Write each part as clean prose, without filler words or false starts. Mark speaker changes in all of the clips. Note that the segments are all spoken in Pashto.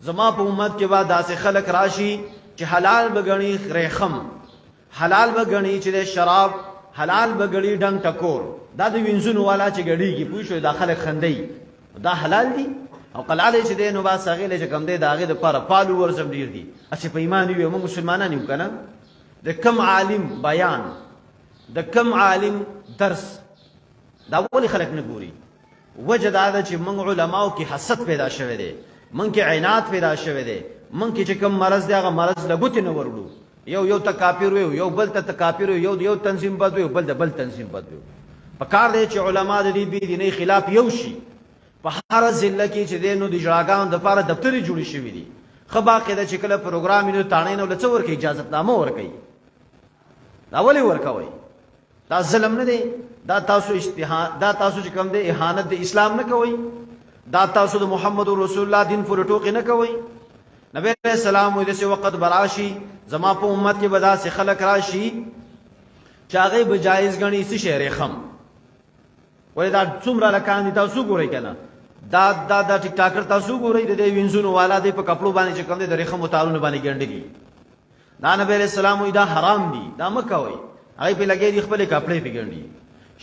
Speaker 1: زما په امت کې بعد داسې خلک راشي چې حلال بغني ریخم، حلال بغني چې شراب، حلال بغني ډنګ ټکور، دا د وینځونو والا چې غړيږي پوه شو دا خلک خندي، دا حلال دي او قلاله چې دینو با سغیله چې کم دی دا غي د پر پالو ورسم ډیر دي. اسی په ایمان یو موږ مسلمانان یو کنه. د کم عالم بیان، د کم عالم درس، دا ولې خلک نه ګوري؟ وجه دا ده چې موږ علماو کې حسد پیدا شوه دی، موږ کې عناد پیدا شوه دی، موږ کې چې کم مرض دی هغه مرض لګوت نه ورړو، یو ته کافر وي، یو بل ته کافر وي، یو تنظیم بد وي، بل د بل تنظیم بد وي. په کار دی چې علما د دې بي دیني خلاف یو شي. په هر ضلع کې چې دینو د جړاګانو د لپاره دفترې جوړې شوې دي. خو باقاعده چې کله پروګرام یې تاڼې نو لڅ ورکې اجازه نامه ورکې، دا ولې ورکوي؟ دا ظلم نه دی؟ دا تاسو اجتهاد، دا تاسو چې کوم دی اهانت د اسلام نه کوي؟ دا تاسو د محمد رسول الله دین پر ټوکی نه کوي؟ نبی علیہ السلام وی دسه وخت براشي زما په امت کې بدا سه خلق راشي چې هغه بجایز غني سي شهر خم. ولې دا څومره لکان دي تاسو ګورئ کنه، دا ټیک ټاکر تاسو ګورئ د دې وینځونو والا دی په کپړو باندې چې کوم دی د رخم تعالو باندې ګنډي. دا نبی علیہ السلام وی دا حرام دي، دا مکوئ. هغه په لګي دي خپل کپړې په ګنډي.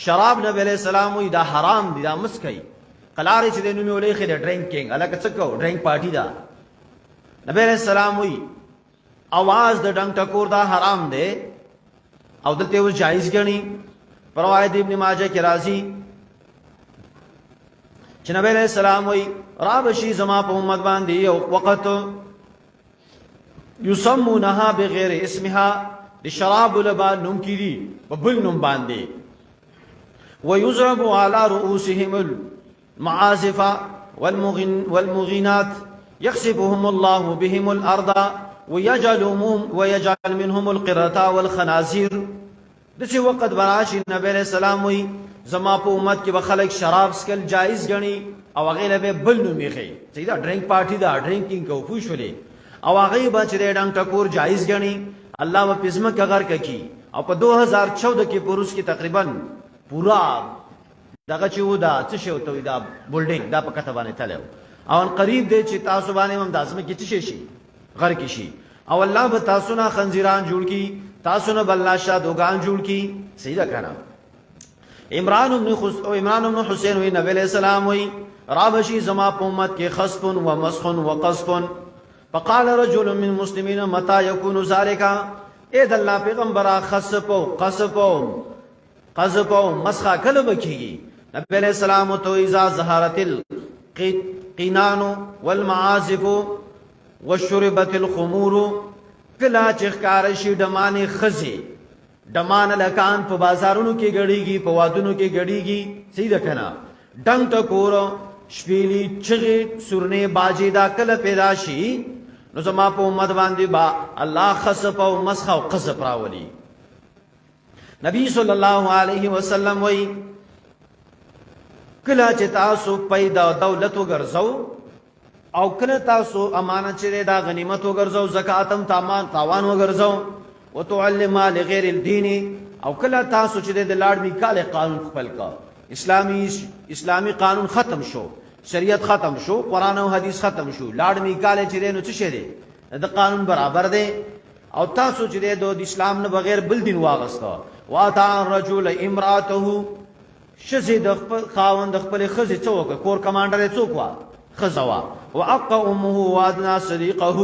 Speaker 1: شراب نبی علیہ السلام وی دا حرام دي، دا مسکئ. قلارې چې دینو ولې خې د ډرینکینګ الګ څه کو ډرینک پارټي دا. نبی علیہ السلام وی आवाज د ډنګ ټکور دا حرام دی او دلته و جایز غني. روایت ابن ماجه کې راځي چې نبی علیہ السلام وی رابشي زما په امت باندې یو وخت یسمونها بغیر اسمها، د شراب لبا نوم کړي په بل نوم باندې، ويضرب على رؤوسهم المعازف والمغينات يخسفهم الله بهم الارض ويجعل منهم القردة والخنازير. دسی وقت براشي نبی علیہ السلام وی زما په امت کې به خلک شراب سکل جایز غني او هغه له بل نوم یې سیدا ډرینک پارټي دا ډرینکینګ کو خوشولې او هغه به چې ډنګ ټکور جایز غني. الله و پزما کغر کی او په 2014 کې پروس کې تقریبا پورا دغه چې ودا څه شو ته دا بولډینګ دا په کته باندې تلو او ان قریب دی چې تاسو باندې هم داسمه کې څه شي غر کې شي او الله به تاسو نه خنزیران جوړ کی، تاسو نه بل لاشه دوغان جوړ کی. سیدا کنه عمران بن حسین وی نبی علیہ السلام وی رابشی زما په امت کې خسف و مسخ و قذف. فقال رجل من المسلمين متى يكون ذلك؟ اے د الله پیغمبر خسف او قذف او مسخ کله بکیږي؟ نبی علیہ السلام تو اذا ظهرت القنان والمعازف وشربت الخمور، کلا چې ښکار شي ډمانه خزي، ډمان لکان په بازارونو کې غړيږي، په وادونو کې غړيږي. سیده کنا ډنګ ټکور شپېلي چغې سورنه باجی دا کله پیدا شي نو زما په امت باندې با الله خسف او مسخ او قذف راولي. نبی صلی الله علیه وسلم وی کله چې تاسو پیدا دولت وګرځو او کله تاسو امانت چې دا غنیمت وګرځو، زکاتم تاوان وګرځو، وتعلم لغیر الدین، او کله تاسو چې د لاړ میکاله قانون خپل کا، اسلامی قانون ختم شو، شریعت ختم شو، قران او حدیث ختم شو، لاړ میکاله چې نو څه شه دي د قانون برابر دی او تاسو چې د اسلام نه بغیر بل دین واغستا. واتا الرجل امراته، شزید خاوند خپل خزي څوک کور کمانډر څوک وا خزوا، واق امه وادنا صديقه،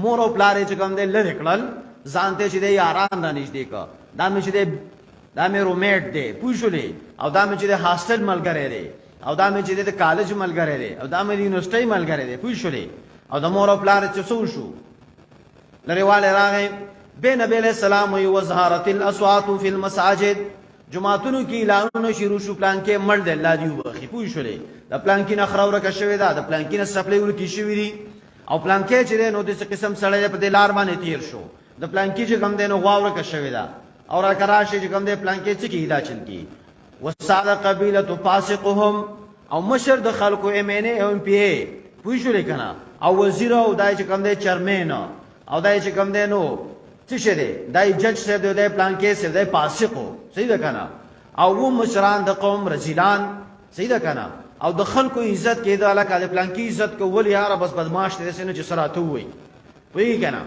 Speaker 1: مور او پلار چې کوم دی لری کړل ځانته چې دی یاران نه نشته کا، دا مې چې دی دا مې رومېټ دی پوښولې، او دا مې چې دی هاستل ملګری دی، او دا مې چې دی کالج ملګری دی، او دا مې یونیورسيټي ملګری دی پوښولې، او د مور او پلار چې څو شو لریواله راغی. به نبی علیہ السلام وی وزهارت الاصوات فی المساجد، جمعتونو کې اعلانونه شروع شو پلان کې مړ دی الله دی وبخي پوښولې، د پلان کې نه خراوره کا شوی دا، د پلان کې نه سپلې ورکی شوی دی، او پلان کې چې نو د څه قسم سړی په دلار باندې تیر شو، د پلان کې چې کم دی نو غواوره کا شوی دا، او را کراشي چې کم دی پلان کې څه کې دا چل کی. وساده قبیله فاسقهم، او مشر د خلکو امنه او ام پی ای پوښولې کنه، او وزیر او دای چې کم دی چرمن، او دای چې کم دی نو څه شه دی دای جج شه دی دای پلان کې شه دی فاسقو. صحیح ده کنه. او و مشران د قوم رزیلان. صحیح ده کنه. او د خلکو عزت کې دا لکه د پلان کې عزت کول یاره بس بدمعاش دې سينه چې سراته وي وی کنه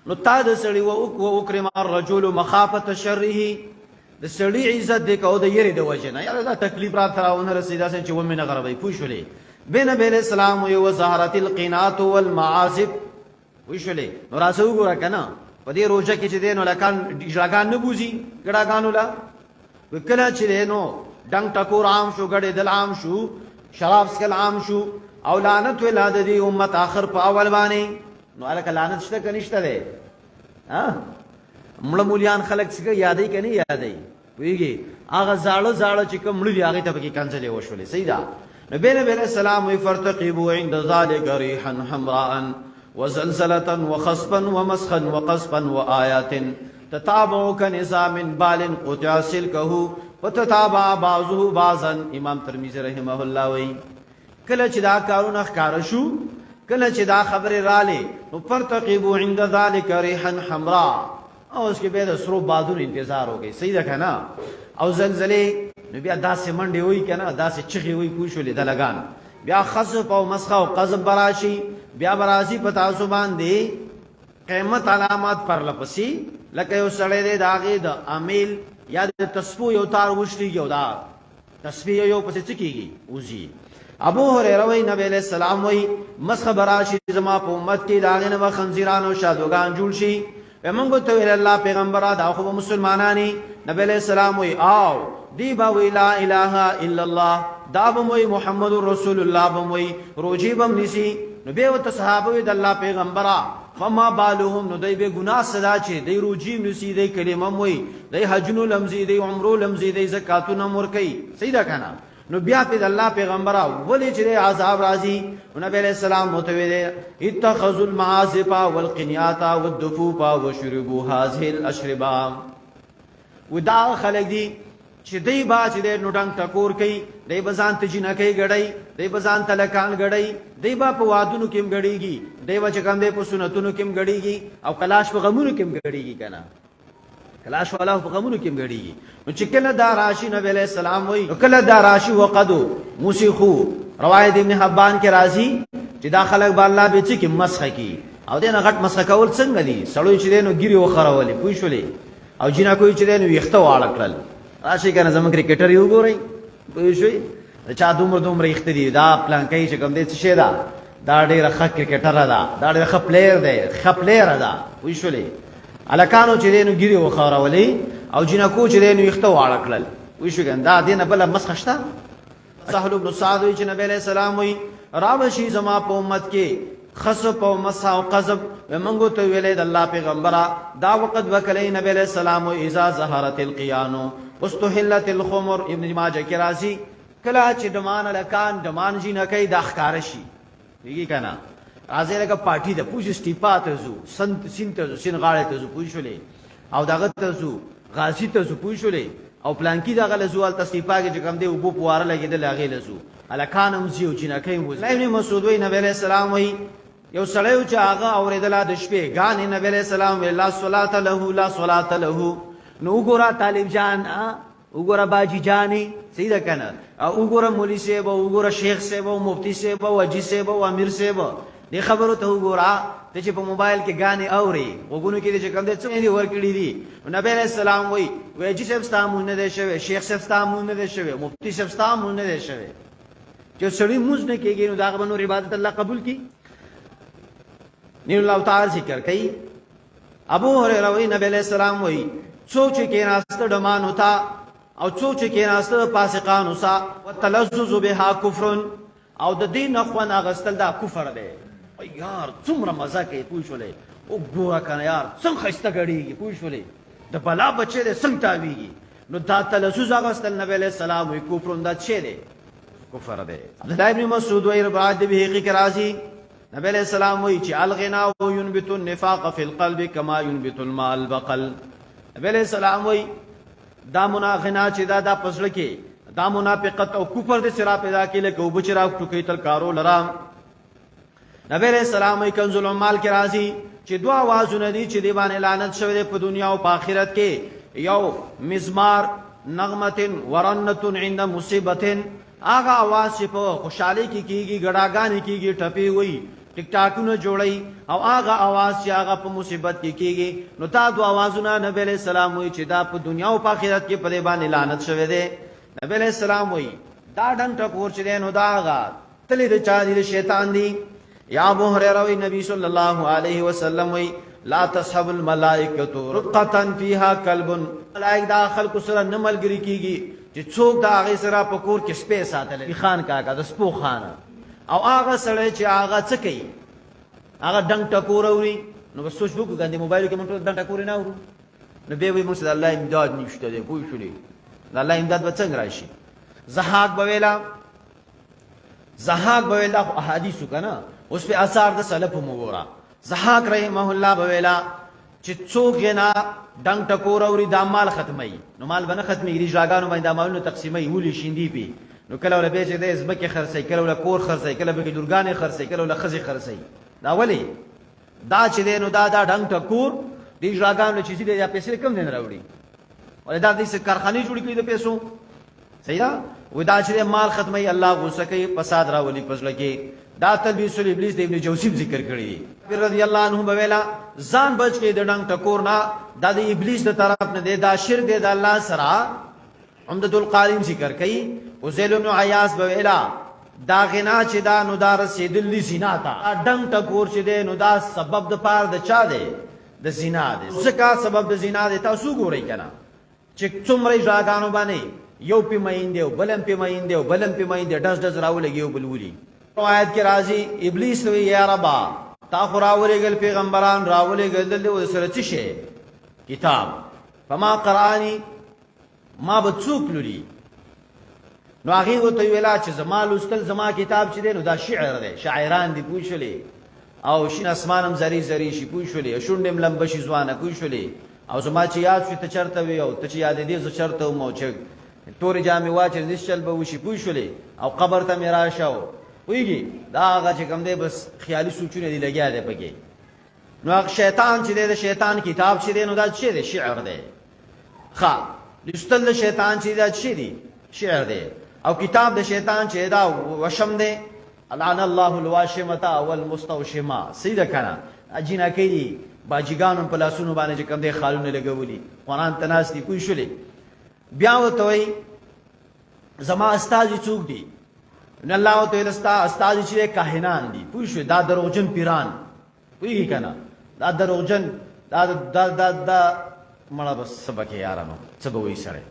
Speaker 1: نو تا د سړی او اکرم الرجل مخافه شره د سړی عزت دې کو د یری د وجنه یاره دا تکلیف را تراونه رسیدا چې و مینه غربي پوښولې بین نبی اسلام او زهرت القنات والمعازب وښولې نو راسو ګور کنه په دې روزه کې چې دینو لکان ژړګان نه بوزي ګړاګانو لا وکړه چې دینو ډنګ ټکور عام شو ګړې دل عام شو شراب سکل عام شو او لعنت ولادت دی امت اخر په اول باندې نو الکه لعنت شته کنيشته ده ها مړ مولیان خلک څنګه یادې کني یادې ویږي هغه زاړه چې کوم مړ دی هغه ته پکې کنځلې وشولې صحیح نبی علیہ السلام وی فرتقبوا عند ذلك ريحا حمراء وزلزلة وخصبا ومسخا وقصبا وآيات تتابع كنظام بال قطع سلكه وتتابع بعضه بعضا امام ترمذی رحمه الله وی کله چې دا کارونه ښکار شو کله چې دا خبره رااله نو فرتقبوا عند ذلك ريحا حمراء او اس کې به د سرو بادونو انتظار وکي صحیح ده کنه او زلزلې نو بیا داسې منډې وای کنه داسې چغې وای پوښولې د لګان بیا خصف او مسخ او قذب براشي بیا برازي په تاسو باندې قیامت علامات پر لپسي لکه یو سړی دی داغه د امیل یا د تسبیح یو تار وشتي یو دا تسبیح یو پسې چکیږي اوزي ابو هريره وای نبی علیہ السلام وای مسخ براشي زما په امت کې داغه نه خنزیرانو شادوغان جوړ شي ومنګو ته ویل الله پیغمبر دا خو مسلمانانی نبی علیہ السلام وای او دی با وی لا اله الا الله دا بموي محمد رسول الله بموي روجي بم نسی نو به وت صحابه د الله پیغمبره فما بالهم نو دی به ګناه صدا چې دی روجي نسی دی کلمه موي دی حجونو لمزي دی عمرو لمزي دی زکاتونه مور کوي سیدا کنه نو بیا په الله پیغمبره ولې چې عذاب راځي نبی علیہ السلام متویل اتخذوا المعازف والقنيات والدفوف وشربوا هذه الاشربه ودا خلق دی چې دی با چې د نوټنګ ټکور کوي دی بزان ته جنہ کوي غړی دی بزان ته لکان غړی دی با په وادونو کې غړیږي دی با چې کوم دی په سنتونو کې غړیږي او کلاش په غمونو کې غړیږي کنه کلاش والا په غمونو کې غړیږي نو چې کله دا راشي نبی علیہ السلام وای کله دا راشي وقدو موسیخو روایت ابن حبان کې راځي چې دا خلک با الله به چې مسخه کی او دې نه غټ مسخه کول څنګه دي سړوي چې دینو ګيري وخرولې پوښولې او جنا کوي چې دینو یخته واړه کړل راشي کنه زمون کرکټر یو ګورئ پوښوي چا دومره یخته دي دا پلان کوي چې کوم دې څه شه دا ډېر ښه کرکټر دا ډېر ښه پلیئر دی ښه پلیئر دا پوښولې الکانو چې دینو ګيري وخرولې او جنا کو چې دینو یخته واړه کړل پوښوي دا دینه بل مسخه شته سهل بن سعد چې نبی علیہ السلام وی راوشي زما په امت کې خصف او مسح او قذب ومنګو ته ویلې د الله پیغمبره دا وخت وکړې نبی علیہ السلام او اذا ظهرت القيان واستحلت الخمر ابن ماجه کې راځي کله چې دمان لکان دمان جی نه کوي د اخکار شي دیږي کنه راځي لکه پارټي د پوجي سټیپات زو سنت سینته سین غاړه ته زو پوښولې او دغه ته زو غازی ته زو پوښولې او پلانکی دغه لزوال تصفیفا کې کوم دی او بو پواره لګیدل هغه لزو الکانم زیو چې نه کوي وز ابن مسعود وی نبی علیہ السلام وی یو سړیو چې هغه اوریدل د شپې غان نبی علیہ السلام وی لا صلات له لا صلات له نو وګوره طالب جان وګوره باجی جانی سیده کنه وګوره مولوی صاحب وګوره شیخ صاحب او مفتی صاحب او حاجی صاحب او امیر صاحب دې خبرو ته وګوره ته چې په موبایل کې غانې اوري وګونو کې چې کوم دې څه دی ورکړي دي نبی علیہ السلام وی حاجی صاحب ستامو نه دی شوی شیخ صاحب ستامو نه دی شوی مفتی صاحب ستامو نه دی شوی چې سړی موږ نه کېږي نو دا غو عبادت الله قبول کی نیو الله تعالی ذکر کوي ابو هريره وی نبی علیہ السلام وی څوک چې کېناسته ډمان ہوتا او څوک چې کېناسته فاسقان ہوسا وتلذذ بها کفر او د دین اخوان اغستل دا کفر دی یار څومره مزه کوي پوښولې او ګوره کنه یار څنګه خسته غړيږي پوښولې د بلا بچي دې څنګه تاویږي نو دا تلذذ اغستل نبی علیہ السلام وی کفر دا څه دی کفر دی عبد الله ابن مسعود وی روایت به حقیقت راځي نبی علیہ السلام وی چې الغنا ينبت النفاق في القلب كما ينبت الماء البقل نبی علیہ السلام وی دا منافقنا چې دا پسړه کې دا منافقت او کفر د سرا پیدا کېله کو بچرا ټوکی تل کارو لرام نبی علیہ السلام وی کنز المال کې راځي چې دوا आवाजونه دي چې دی باندې لعنت شوی په دنیا او په آخرت کې یو مزمار نغمه ورنه عند مصیبه هغه आवाज چې په خوشحالي کې کیږي ګډاګانې کیږي ټپي وي ټیک ټاکونه جوړي او هغه आवाज چې هغه په مصیبت کې کیږي نو تا دو आवाजونه نبی علیہ السلام وی چې دا په دنیا او په آخرت کې په دې باندې لعنت شوه دی نبی علیہ السلام وی دا ډنګ ټکور چې نو دا هغه تلې د چا دی شیطان دی یا ابو هريره وی نبی صلی الله علیه وسلم وی لا تصحب الملائکه رقه فيها كلب ملائک دا خلق سره نملګری کیږي چې څوک دا هغه سره په کور کې سپې ساتل خان کاکا د سپو خانه او هغه سره چې هغه څه کوي هغه ډنګ ټکور اوري نو بس سوچ وکړه د موبایل کې موږ ډنګ ټکور نه اورو نو به وي موږ د الله امداد نشته دی پوه شولې د الله امداد به څنګه راشي زهاق بویلا احادیث کنه اوس په آثار د سلف مغورا زهاق رحمه الله بویلا چې څوک نه ډنګ ټکور اوري د مال ختمي نو مال بنه ختمي ری ژاګانو باندې مالونو تقسیمي ولي شیندي پی نو کله ول به چې د زبکه خرڅي کله ول کور خرڅي کله به لورګانې خرڅي کله ول خزي خرڅي دا ولی دا چې نو دا ډنګ ټکور دی ژاګانو چې دې یا پیسې کم نه راوړي ولې دا دې کارخانه جوړ کړي د پیسو صحیح ده و دا چې مال ختمي الله غوسه کوي فساد راولي پزړه کې دا تلبیس ابلیس د ابن جوزی ذکر کړی رضی الله عنه بویلا ځان بچ کې د ډنګ ټکور نه دا د ابلیس د طرف نه دی دا شرک دی د الله سره عمدۃ القارین ذکر کوي وزیل بن عیاض بویلا دا غنا چې دا نو دا رسیدل زنا تا ډنګ ټکور چې دی نو دا سبب د پاره د چا دی د زنا دی ځکه سبب د زنا دی تاسو ګورئ کنه چې څومره ژاګانو باندې یو پی مین دی بلم پی مین دی بلم پی مین دی دز راولږي بلولي روایت کې راځي ابلیس وی یا ربا تا خو راولېګل پیغمبران راولېګل د سره څه شي کتاب فما قرآنی ما به څوک لوري نو هغه وته ویلا چې زما لوستل زما کتاب چې دی نو دا شعر دی شاعران دی پوښلې او شین اسمانم زری زری شي پوښلې شونډم لمبشي ځوانه پوښلې او زما چې یاد شي ته چرته وی او ته چې یاد دې ز چرته مو چې تورې جامې واچې نشل به وشي پوښلې او قبر ته میرا شاو ویږي دا هغه چې کوم دی بس خیالي سوچونه دی لګیا دی پکې نو هغه شیطان چې دی د شیطان کتاب چې دی نو دا څه دی شعر دی ښا لستل د شیطان چې دا څه دی شعر دی او کتاب د شیطان چې دا وشم دی لعن الله الواشمه والمستوشمه سیده کنه اجینا کوي باجیګانو په لاسونو باندې چې کوم دی خالونه لګولي قرآن تناستی کوی شولې بیا وته وي زما استاد څوک دی ان الله تعالی استاد چې کاهنان دي پوښ دا دروغجن پیران وی کنه دا دروغجن دا مړه بس سبق یارانو څه به وی سره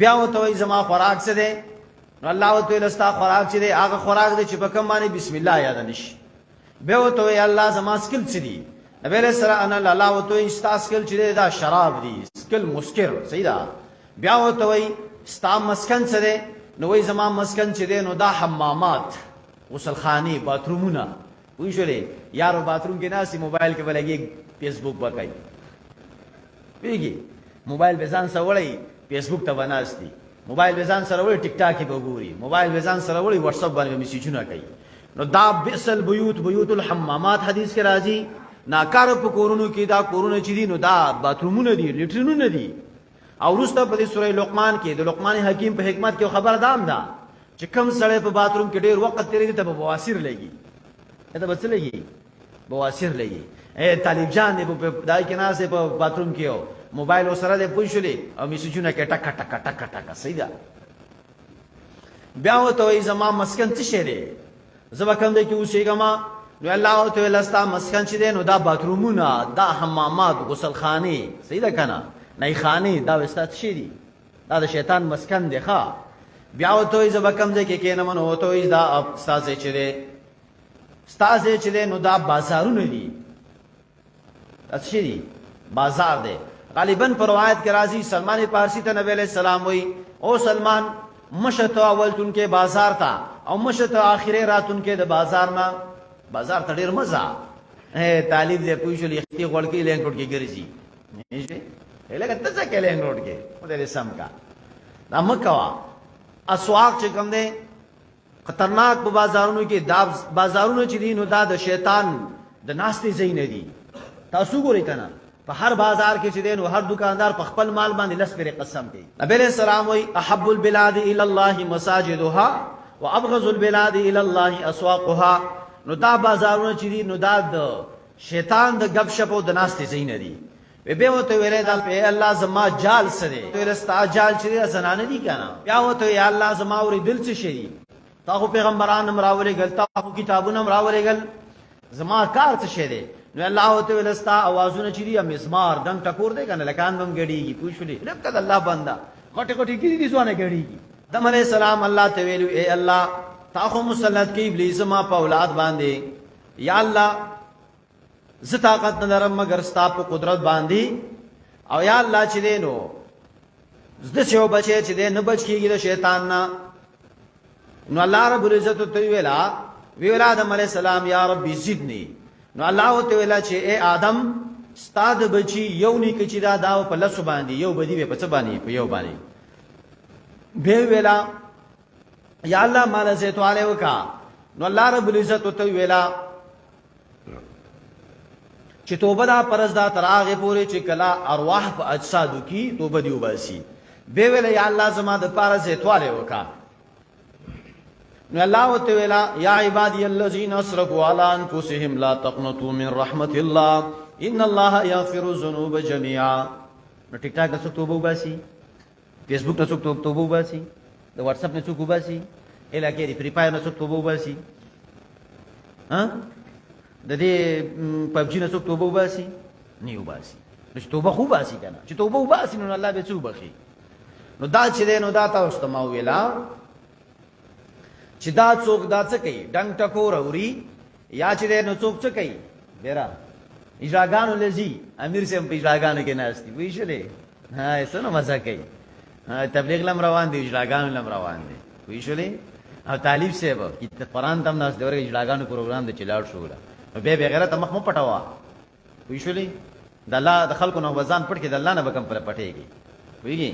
Speaker 1: بیا وته وي زما خوراک څه دی نو الله تعالی خوراک چې دی هغه خوراک دی چې په کوم باندې بسم الله یاد نشي بیا وته وي الله زما سکل څه دی نبی له سره ان الله وته وي سکل چې دی دا شراب دی سکل مسکر صحیح ده بیا وته وي ستا مسکن څه دی نو وای زما مسکن چې دی نو دا حمامات غسل خانی باترومونه وی شولې یارو باتروم کې ناسي موبایل کې ولګي فیسبوک وکای پیږي موبایل به ځان سره وړي فیسبوک ته وناستي موبایل به ځان سره وړي ټیک ټاک به ګوري موبایل به ځان سره وړي واتس اپ باندې میسیجونه کوي نو دا بئسل بیوت الحمامات حدیث کې راځي ناکار په کورونو کې دا کورونه چې دي نو دا باترومونه دي لیټرینونه دي او وروسته په دې سورې لقمان کې د لقمان حکیم په حکمت کې خبر دام ده چې کم سړی په باتروم کې ډیر وخت تیرې ته بواسیر لګي ته بس لګي بواسیر لګي طالب جان دې په دای کې ناسه په باتروم کې او موبایل سره دې پوښلې او میسجونه کې ټک ټک ټک ټک صحیح ده بیا وته وي زما مسکن څه شي دی زما کوم دې کې اوسېګما نو الله تعالی استا مسکن چې دی نو دا باترومونه دا حمامات غسل خانه صحیح ده کنه نه خانه دا وستات شي دي دا د شیطان مسکن دی ښا بیا وته وي زما کوم دې کې کینم نو وته وي دا استاد چې دی استاد چې دی نو دا بازارونه دي اچھی دی بازار دے غالباً پر روایت کے راضی سلمان پارسی تا نبی علیہ السلام ہوئی او سلمان مشت اول تن کے بازار تا او مشت آخر رات ان کے بازار نا بازار تا ډیر مزہ طالب دے پوچھو لیختی غوڑ کی لینگ روڈ کی گرزی لگا تسا کے لینگ روڈ کے دے سم کا دا مکوا اسواق چکم دے خطرناک په بازارونو کې دا بازارونو چې دي نو دا د شیطان د ناستې ځای نه دي تاسو ګورئ کنه په هر بازار کې چې دی نو هر دکاندار په خپل مال باندې لس پرې قسم کوي نبی علیہ السلام وی احب البلاد الى الله مساجدها وابغض البلاد الى الله اسواقها. نو دا بازارونه چې دي نو دا د شیطان د غب شپ او د ناستې زین دي. به وته ویلې دا په الله زما جال سره ورستا جال چې زنانه دي کنه. بیا وته یا الله زما ور دل څه شي تا خو پیغمبران امراولې گل تا خو کتابونه امراولې گل زما کار څه شه دي. نو الله تعالی ولستا आवाजونه چې دي مسمار دم ټکور دی کنه لکان بم غړيږي پوښلې رب کده الله بندا کوټه کوټه کې دي ځوانه غړيږي. دم علیہ السلام الله ته ویلو اے الله تا خو مسلط کې ابلیس ما په اولاد باندې یا الله ز طاقت نه لرم مگر ستا په قدرت باندې او یا الله چې دینو زده شو بچي چې دین نه بچ کیږي د شیطان نه. نو الله رب العزت ته ویلا آدم علیہ السلام یا رب زدنی. نو الله ته ویلا چې اے آدم ستاد بچی یو نیک چې دا داو په لسو باندې یو بدی په څه باندې په یو باندې به ویلا یا الله مال زیتو علی وکا. نو الله رب العزت ته ویلا چې توبه دا پرز دا تراغه پوری چې کلا ارواح په اجسادو کې توبه دی وباسي. به ویلا یا الله زما د پاره زیتو علی وکا. نو الله تعالی یا عبادی الذین اسرفوا علی انفسهم لا تقنطوا من رحمت الله ان الله یغفر الذنوب جميعا. نو ټیک ټاک څوک توبه وباسي، فیسبوک څوک توبه وباسي، د واتس اپ نه څوک وباسي، الکه دی فری فایر نه څوک توبه وباسي، ها د دې پبجی نه څوک توبه وباسي نه وباسي. نو توبه خو باسي کنه چې توبه وباسي نو الله به څوک بخي. نو دا چې نو دا تاسو ته ما ویلا چې دا څوک دا څه کوي ډنګ ټکور اوري یا چې نو څوک څه کوي بیره اجراګانو لذي امیر سم په اجراګانو کې ناشتي وی شلې ها ایسنو مزه کوي تبلیغ لم روان دي اجراګانو لم روان دي وی شلې او طالب صاحب کیته قرآن تم ناس دغه اجراګانو پروګرام د چلاړ شو به غیرت مخ مو پټوا وی شلې د الله د خلکو نو وزن پټ کې د الله نه بکم پر پټيږي ویږي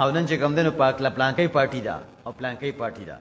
Speaker 1: او نن چې کوم دنو پاک لا پلان کې پارټي دا او پلان کې پارټي دا